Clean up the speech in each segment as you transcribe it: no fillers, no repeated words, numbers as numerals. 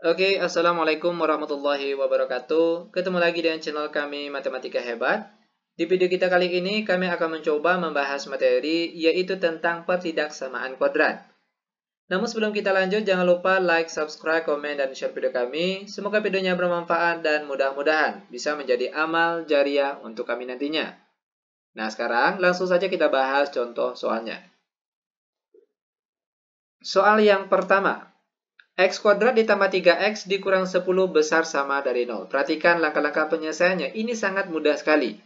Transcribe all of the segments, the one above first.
Oke, Assalamualaikum warahmatullahi wabarakatuh. Ketemu lagi dengan channel kami Matematika Hebat. Di video kita kali ini, kami akan mencoba membahas materi, yaitu tentang pertidaksamaan kuadrat. Namun sebelum kita lanjut, jangan lupa like, subscribe, komen, dan share video kami. Semoga videonya bermanfaat dan mudah-mudahan bisa menjadi amal jariah untuk kami nantinya. Nah, sekarang langsung saja kita bahas contoh soalnya. Soal yang pertama. X kuadrat ditambah 3X dikurang 10 besar sama dari 0. Perhatikan langkah-langkah penyelesaiannya. Ini sangat mudah sekali.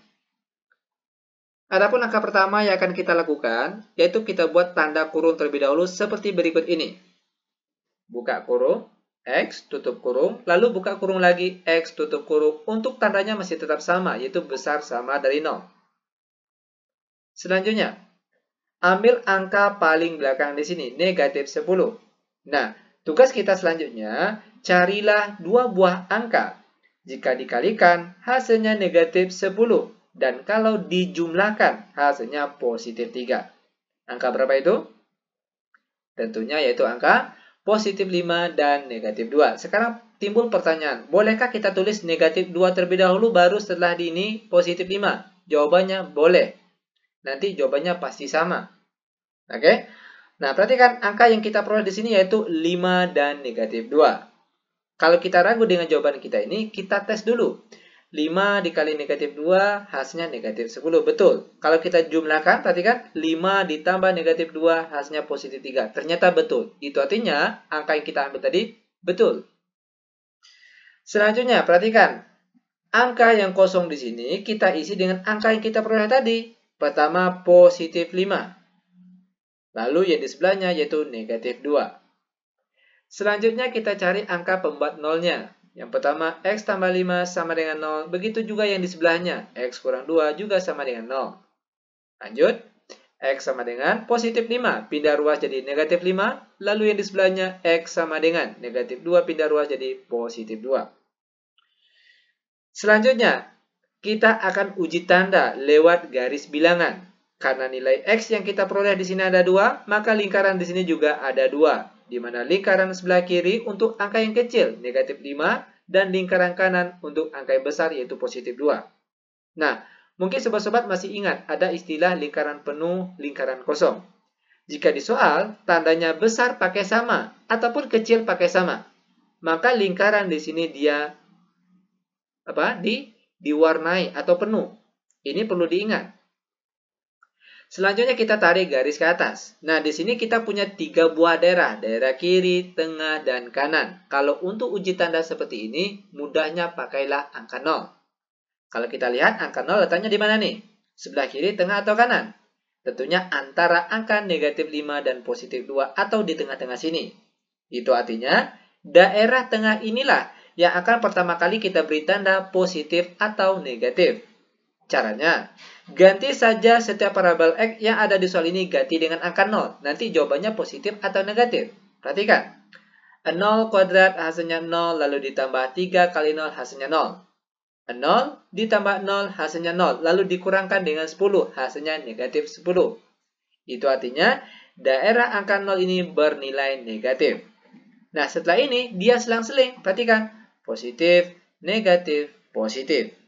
Adapun langkah pertama yang akan kita lakukan, yaitu kita buat tanda kurung terlebih dahulu seperti berikut ini. Buka kurung, X, tutup kurung, lalu buka kurung lagi, X, tutup kurung. Untuk tandanya masih tetap sama, yaitu besar sama dari 0. Selanjutnya, ambil angka paling belakang di sini, negatif 10. Nah, tugas kita selanjutnya, carilah dua buah angka. Jika dikalikan, hasilnya negatif 10. Dan kalau dijumlahkan, hasilnya positif 3. Angka berapa itu? Tentunya yaitu angka positif 5 dan negatif 2. Sekarang timbul pertanyaan, bolehkah kita tulis negatif 2 terlebih dahulu, baru setelah ini positif 5? Jawabannya boleh. Nanti jawabannya pasti sama. Oke? Nah, perhatikan angka yang kita peroleh di sini yaitu 5 dan negatif 2. Kalau kita ragu dengan jawaban kita ini, kita tes dulu. 5 dikali negatif 2, hasilnya negatif 10. Betul. Kalau kita jumlahkan, perhatikan 5 ditambah negatif 2, hasilnya positif 3. Ternyata betul. Itu artinya angka yang kita ambil tadi betul. Selanjutnya, perhatikan. Angka yang kosong di sini kita isi dengan angka yang kita peroleh tadi. Pertama, positif 5. Lalu yang di sebelahnya yaitu negatif 2. Selanjutnya kita cari angka pembuat nolnya. Yang pertama, X tambah 5 sama dengan 0. Begitu juga yang di sebelahnya. X kurang 2 juga sama dengan 0. Lanjut. X sama dengan positif 5. Pindah ruas jadi negatif 5. Lalu yang di sebelahnya X sama dengan negatif 2. Pindah ruas jadi positif 2. Selanjutnya, kita akan uji tanda lewat garis bilangan. Karena nilai X yang kita peroleh di sini ada 2, maka lingkaran di sini juga ada 2. Di mana lingkaran sebelah kiri untuk angka yang kecil, negatif 5, dan lingkaran kanan untuk angka yang besar, yaitu positif 2. Nah, mungkin sobat-sobat masih ingat, ada istilah lingkaran penuh, lingkaran kosong. Jika di soal, tandanya besar pakai sama, ataupun kecil pakai sama. Maka lingkaran di sini dia diwarnai atau penuh. Ini perlu diingat. Selanjutnya kita tarik garis ke atas. Nah, di sini kita punya 3 buah daerah. Daerah kiri, tengah, dan kanan. Kalau untuk uji tanda seperti ini, mudahnya pakailah angka 0. Kalau kita lihat angka 0 letaknya di mana nih? Sebelah kiri, tengah, atau kanan? Tentunya antara angka negatif 5 dan positif 2 atau di tengah-tengah sini. Itu artinya daerah tengah inilah yang akan pertama kali kita beri tanda positif atau negatif. Caranya, ganti saja setiap parabel X yang ada di soal ini ganti dengan angka 0. Nanti jawabannya positif atau negatif. Perhatikan. 0 kuadrat hasilnya 0, lalu ditambah 3 kali 0 hasilnya 0. 0 ditambah 0 hasilnya 0, lalu dikurangkan dengan 10 hasilnya negatif 10. Itu artinya daerah angka 0 ini bernilai negatif. Nah, setelah ini dia selang-seling. Perhatikan. Positif, negatif, positif.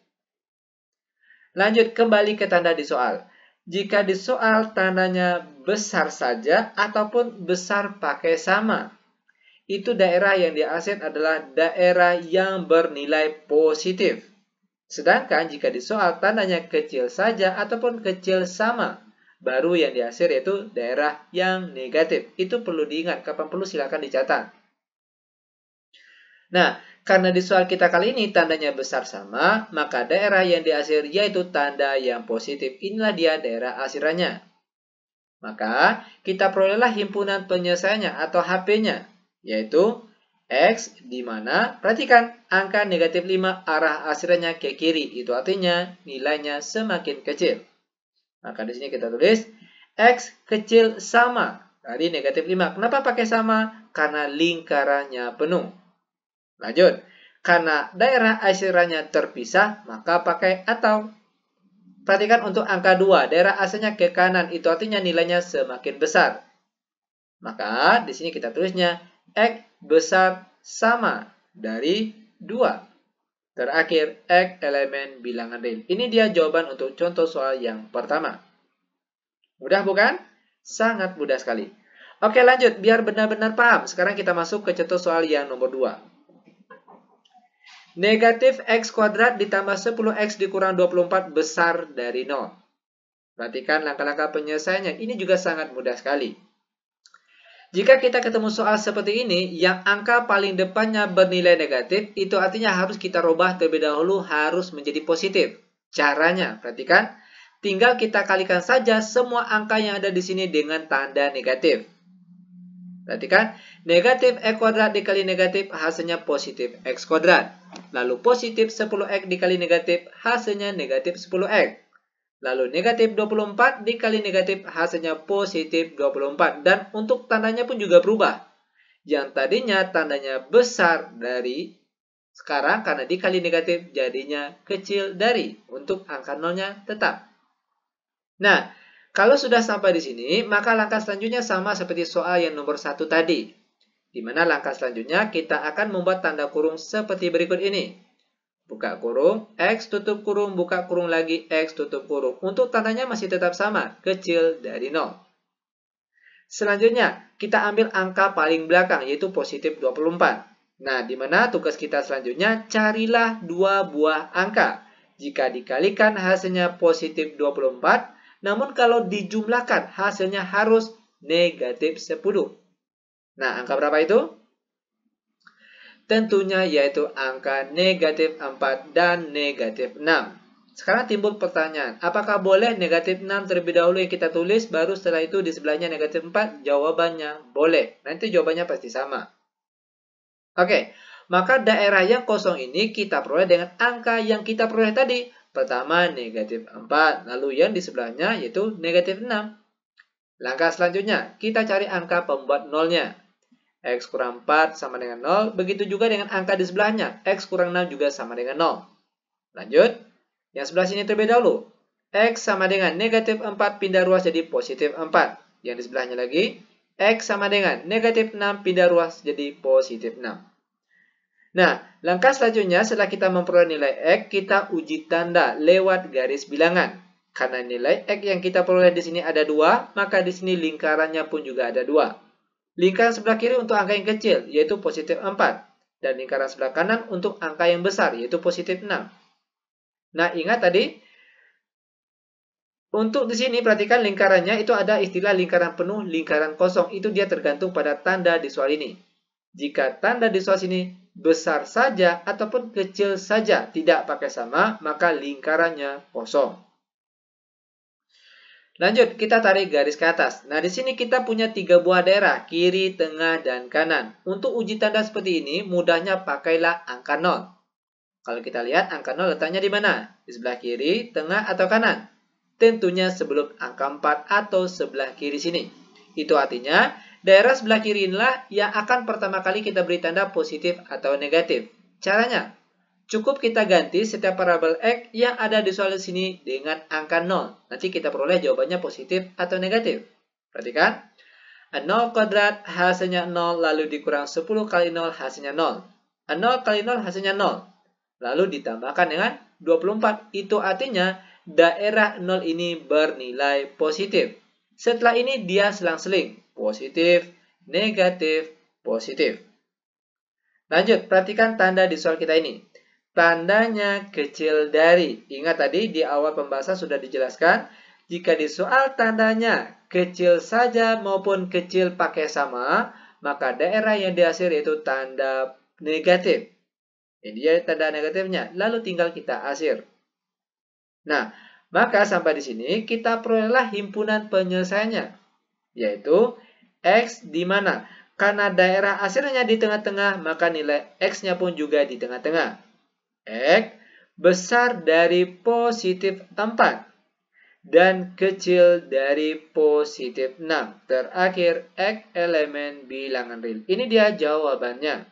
Lanjut kembali ke tanda di soal. Jika di soal tandanya besar saja ataupun besar pakai sama, itu daerah yang diakses adalah daerah yang bernilai positif. Sedangkan jika di soal tandanya kecil saja ataupun kecil sama, baru yang diakses yaitu daerah yang negatif. Itu perlu diingat, kapan perlu silakan dicatat. Nah, karena di soal kita kali ini tandanya besar sama, maka daerah yang diakhir yaitu tanda yang positif. Inilah dia daerah akhirannya. Maka, kita perolehlah himpunan penyelesaiannya atau HP-nya, yaitu X, di mana, perhatikan, angka negatif 5 arah akhirannya ke kiri. Itu artinya nilainya semakin kecil. Maka di sini kita tulis X kecil sama dari negatif 5. Kenapa pakai sama? Karena lingkarannya penuh. Lanjut, karena daerah akhirannya terpisah, maka pakai atau. Perhatikan untuk angka 2, daerah asalnya ke kanan, itu artinya nilainya semakin besar. Maka di sini kita tulisnya X besar sama dari 2. Terakhir, X elemen bilangan real. Ini dia jawaban untuk contoh soal yang pertama. Mudah bukan? Sangat mudah sekali. Oke, lanjut. Biar benar-benar paham. Sekarang kita masuk ke contoh soal yang nomor 2. Negatif X kuadrat ditambah 10X dikurang 24 besar dari 0. Perhatikan langkah-langkah penyelesaiannya. Ini juga sangat mudah sekali. Jika kita ketemu soal seperti ini, yang angka paling depannya bernilai negatif, itu artinya harus kita rubah terlebih dahulu harus menjadi positif. Caranya, perhatikan, tinggal kita kalikan saja semua angka yang ada di sini dengan tanda negatif. Perhatikan, negatif X kuadrat dikali negatif hasilnya positif X kuadrat. Lalu positif 10X dikali negatif hasilnya negatif 10X. Lalu negatif 24 dikali negatif hasilnya positif 24. Dan untuk tandanya pun juga berubah. Yang tadinya tandanya besar dari, sekarang karena dikali negatif jadinya kecil dari. Untuk angka nolnya tetap. Nah, kalau sudah sampai di sini, maka langkah selanjutnya sama seperti soal yang nomor 1 tadi. Di mana langkah selanjutnya kita akan membuat tanda kurung seperti berikut ini. Buka kurung, X tutup kurung, buka kurung lagi, X tutup kurung. Untuk tandanya masih tetap sama, kecil dari 0. Selanjutnya, kita ambil angka paling belakang, yaitu positif 24. Nah, di mana tugas kita selanjutnya, carilah 2 buah angka. Jika dikalikan hasilnya positif 24, namun kalau dijumlahkan hasilnya harus negatif 10. Nah, angka berapa itu? Tentunya yaitu angka negatif 4 dan negatif 6. Sekarang timbul pertanyaan, apakah boleh negatif 6 terlebih dahulu yang kita tulis, baru setelah itu di sebelahnya negatif 4? Jawabannya boleh. Nanti jawabannya pasti sama. Oke, maka daerah yang kosong ini kita peroleh dengan angka yang kita peroleh tadi. Pertama negatif 4, lalu yang di sebelahnya yaitu negatif 6. Langkah selanjutnya, kita cari angka pembuat nolnya. X kurang 4 sama dengan 0. Begitu juga dengan angka di sebelahnya. X kurang 6 juga sama dengan 0. Lanjut. Yang sebelah sini terlebih dahulu. X sama dengan negatif 4 pindah ruas jadi positif 4. Yang di sebelahnya lagi. X sama dengan negatif 6 pindah ruas jadi positif 6. Nah, langkah selanjutnya setelah kita memperoleh nilai X, kita uji tanda lewat garis bilangan. Karena nilai X yang kita peroleh di sini ada 2, maka di sini lingkarannya pun juga ada 2. Lingkaran sebelah kiri untuk angka yang kecil, yaitu positif 4. Dan lingkaran sebelah kanan untuk angka yang besar, yaitu positif 6. Nah, ingat tadi, untuk di sini perhatikan lingkarannya itu ada istilah lingkaran penuh, lingkaran kosong. Itu dia tergantung pada tanda di soal ini. Jika tanda di soal ini besar saja ataupun kecil saja, tidak pakai sama, maka lingkarannya kosong. Lanjut, kita tarik garis ke atas. Nah, di sini kita punya 3 buah daerah, kiri, tengah, dan kanan. Untuk uji tanda seperti ini, mudahnya pakailah angka 0. Kalau kita lihat, angka 0 letaknya di mana? Di sebelah kiri, tengah, atau kanan? Tentunya sebelum angka 4 atau sebelah kiri sini. Itu artinya, daerah sebelah kiri inilah yang akan pertama kali kita beri tanda positif atau negatif. Caranya, cukup kita ganti setiap parabel X yang ada di soal sini dengan angka 0. Nanti kita peroleh jawabannya positif atau negatif. Perhatikan. 0 kuadrat hasilnya 0, lalu dikurang 10 kali 0 hasilnya 0. 0 kali 0 hasilnya 0. Lalu ditambahkan dengan 24. Itu artinya daerah 0 ini bernilai positif. Setelah ini dia selang-seling. Positif, negatif, positif. Lanjut, perhatikan tanda di soal kita ini. Tandanya kecil dari. Ingat tadi di awal pembahasan sudah dijelaskan. Jika di soal tandanya kecil saja maupun kecil pakai sama, maka daerah yang dihasil yaitu tanda negatif. Ini dia tanda negatifnya. Lalu tinggal kita asir. Nah, maka sampai di sini kita perolehlah himpunan penyelesaiannya. Yaitu X di mana? Karena daerah asilnya di tengah-tengah, maka nilai X-nya pun juga di tengah-tengah. X besar dari positif 4 dan kecil dari positif 6. Terakhir, X elemen bilangan real. Ini dia jawabannya.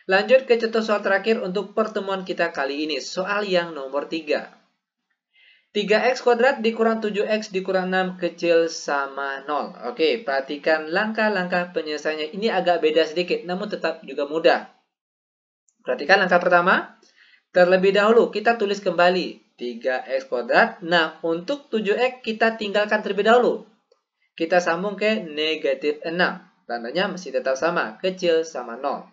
Lanjut ke contoh soal terakhir untuk pertemuan kita kali ini. Soal yang nomor 3. 3x kuadrat dikurang 7x dikurang 6 kecil sama 0. Oke, perhatikan langkah-langkah penyelesaiannya. Ini agak beda sedikit, namun tetap juga mudah. Perhatikan langkah pertama. Terlebih dahulu, kita tulis kembali 3x kuadrat. Nah, untuk 7x kita tinggalkan terlebih dahulu. Kita sambung ke negatif 6. Tandanya masih tetap sama, kecil sama 0.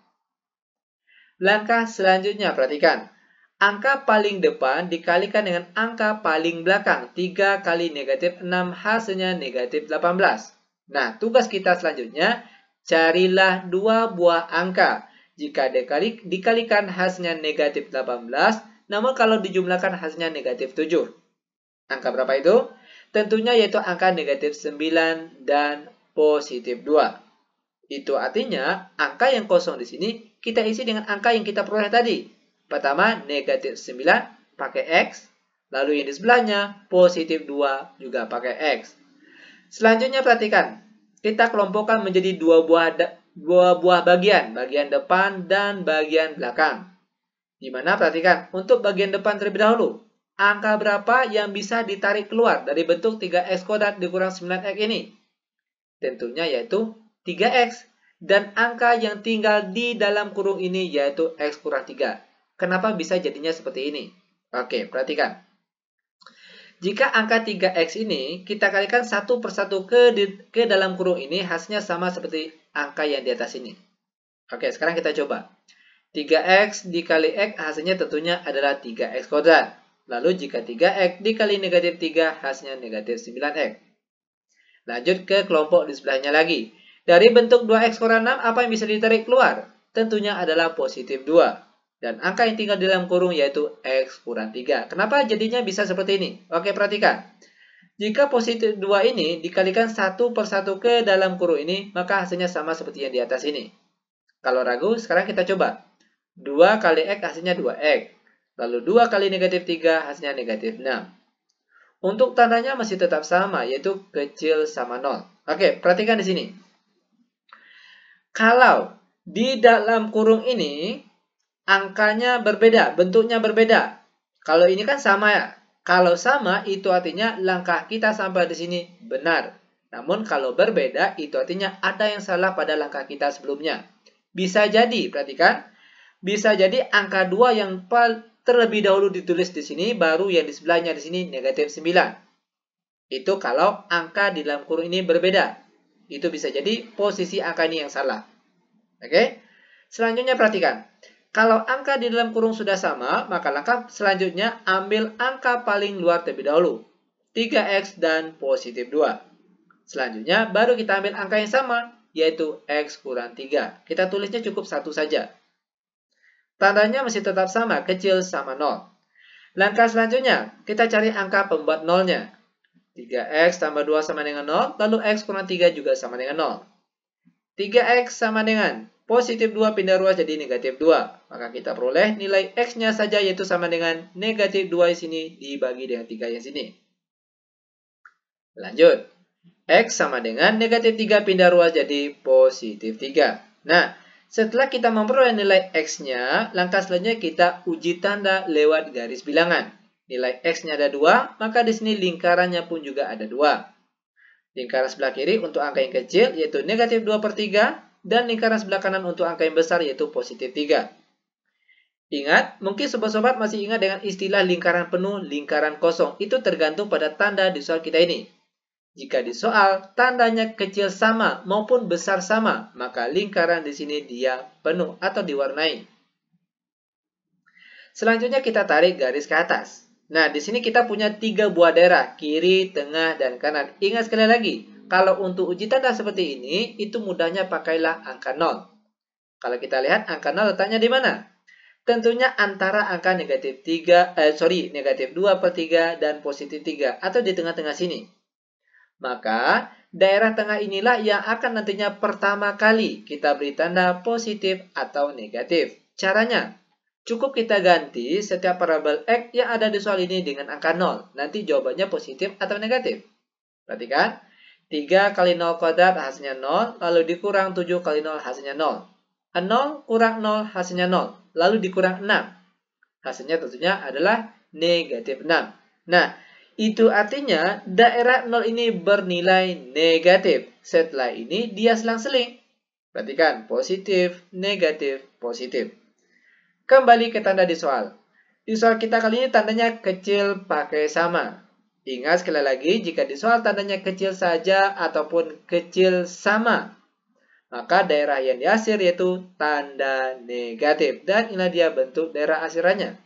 Langkah selanjutnya, perhatikan. Angka paling depan dikalikan dengan angka paling belakang. 3 kali negatif 6 hasilnya negatif 18. Nah, tugas kita selanjutnya, carilah dua buah angka. Jika dikalikan hasilnya negatif 18, namun kalau dijumlahkan hasilnya negatif 7. Angka berapa itu? Tentunya yaitu angka negatif 9 dan positif 2. Itu artinya angka yang kosong di sini kita isi dengan angka yang kita peroleh tadi. Pertama negatif 9 pakai X. Lalu yang di sebelahnya positif 2 juga pakai X. Selanjutnya perhatikan. Kita kelompokkan menjadi dua buah bagian. Bagian depan dan bagian belakang. Dimana perhatikan untuk bagian depan terlebih dahulu. Angka berapa yang bisa ditarik keluar dari bentuk 3x kuadrat dikurang 9x ini? Tentunya yaitu 3x. Dan angka yang tinggal di dalam kurung ini yaitu x kurang 3. Kenapa bisa jadinya seperti ini? Oke, perhatikan. Jika angka 3x ini kita kalikan satu persatu ke dalam kurung ini, hasilnya sama seperti angka yang di atas ini. Oke, sekarang kita coba. 3x dikali x hasilnya tentunya adalah 3x kuadrat. Lalu jika 3x dikali negatif 3 hasilnya negatif 9x. Lanjut ke kelompok di sebelahnya lagi. Dari bentuk 2x kurang 6 apa yang bisa ditarik keluar? Tentunya adalah positif 2. Dan angka yang tinggal di dalam kurung yaitu x kurang 3. Kenapa jadinya bisa seperti ini? Oke, perhatikan. Jika positif 2 ini dikalikan satu persatu ke dalam kurung ini, maka hasilnya sama seperti yang di atas ini. Kalau ragu, sekarang kita coba. 2 kali x hasilnya 2x. Lalu 2 kali negatif 3 hasilnya negatif 6. Untuk tandanya masih tetap sama, yaitu kecil sama 0. Oke, perhatikan di sini. Kalau di dalam kurung ini, angkanya berbeda, bentuknya berbeda. Kalau ini kan sama ya. Kalau sama, itu artinya langkah kita sampai di sini benar. Namun kalau berbeda, itu artinya ada yang salah pada langkah kita sebelumnya. Bisa jadi, perhatikan. Bisa jadi angka 2 yang terlebih dahulu ditulis di sini, baru yang di sebelahnya di sini negatif 9. Itu kalau angka di dalam kurung ini berbeda. Itu bisa jadi posisi angka ini yang salah. Oke? Selanjutnya perhatikan. Kalau angka di dalam kurung sudah sama, maka langkah selanjutnya ambil angka paling luar terlebih dahulu. 3x dan positif 2. Selanjutnya baru kita ambil angka yang sama, yaitu x kurang 3. Kita tulisnya cukup satu saja. Tandanya masih tetap sama, kecil sama 0. Langkah selanjutnya, kita cari angka pembuat nolnya. 3x tambah 2 sama dengan 0, lalu x kurang 3 juga sama dengan 0. 3x sama dengan positif 2 pindah ruas jadi negatif 2. Maka kita peroleh nilai x-nya saja yaitu sama dengan negatif 2 di sini dibagi dengan 3 yang sini. Lanjut. X sama dengan negatif 3 pindah ruas jadi positif 3. Nah, setelah kita memperoleh nilai X-nya, langkah selanjutnya kita uji tanda lewat garis bilangan. Nilai X-nya ada 2, maka di sini lingkarannya pun juga ada 2. Lingkaran sebelah kiri untuk angka yang kecil yaitu negatif 2 per 3, dan lingkaran sebelah kanan untuk angka yang besar yaitu positif 3. Ingat, mungkin sobat-sobat masih ingat dengan istilah lingkaran penuh, lingkaran kosong. Itu tergantung pada tanda di soal kita ini. Jika di soal tandanya kecil sama maupun besar sama, maka lingkaran di sini dia penuh atau diwarnai. Selanjutnya kita tarik garis ke atas. Nah, di sini kita punya 3 buah daerah, kiri, tengah, dan kanan. Ingat sekali lagi, kalau untuk uji tanda seperti ini, itu mudahnya pakailah angka 0. Kalau kita lihat angka 0 letaknya di mana? Tentunya antara angka negatif 2 per 3 dan positif 3 atau di tengah-tengah sini. Maka, daerah tengah inilah yang akan nantinya pertama kali kita beri tanda positif atau negatif. Caranya, cukup kita ganti setiap parabel X yang ada di soal ini dengan angka 0. Nanti jawabannya positif atau negatif. Perhatikan, 3 kali 0 kuadrat hasilnya 0, lalu dikurang 7 kali 0 hasilnya 0. 0 kurang 0 hasilnya 0, lalu dikurang 6. Hasilnya tentunya adalah negatif 6. Nah, Itu artinya daerah 0 ini bernilai negatif. Setelah ini dia selang-seling. Perhatikan, positif, negatif, positif. Kembali ke tanda di soal. Di soal kita kali ini tandanya kecil pakai sama. Ingat sekali lagi, jika di soal tandanya kecil saja ataupun kecil sama, maka daerah yang diasir yaitu tanda negatif. Dan inilah dia bentuk daerah asirannya.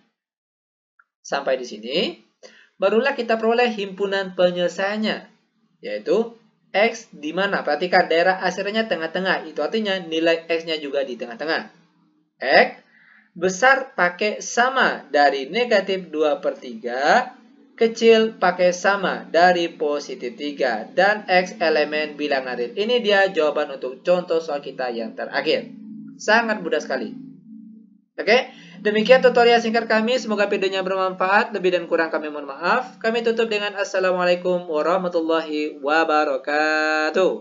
Sampai di sini, barulah kita peroleh himpunan penyelesaiannya, yaitu X di mana? Perhatikan daerah asirannya tengah-tengah, itu artinya nilai X-nya juga di tengah-tengah. X besar pakai sama dari negatif 2/3, kecil pakai sama dari positif 3, dan X elemen bilangan real. Ini dia jawaban untuk contoh soal kita yang terakhir. Sangat mudah sekali. Oke, demikian tutorial singkat kami. Semoga videonya bermanfaat. Lebih dan kurang kami mohon maaf. Kami tutup dengan Assalamualaikum warahmatullahi wabarakatuh.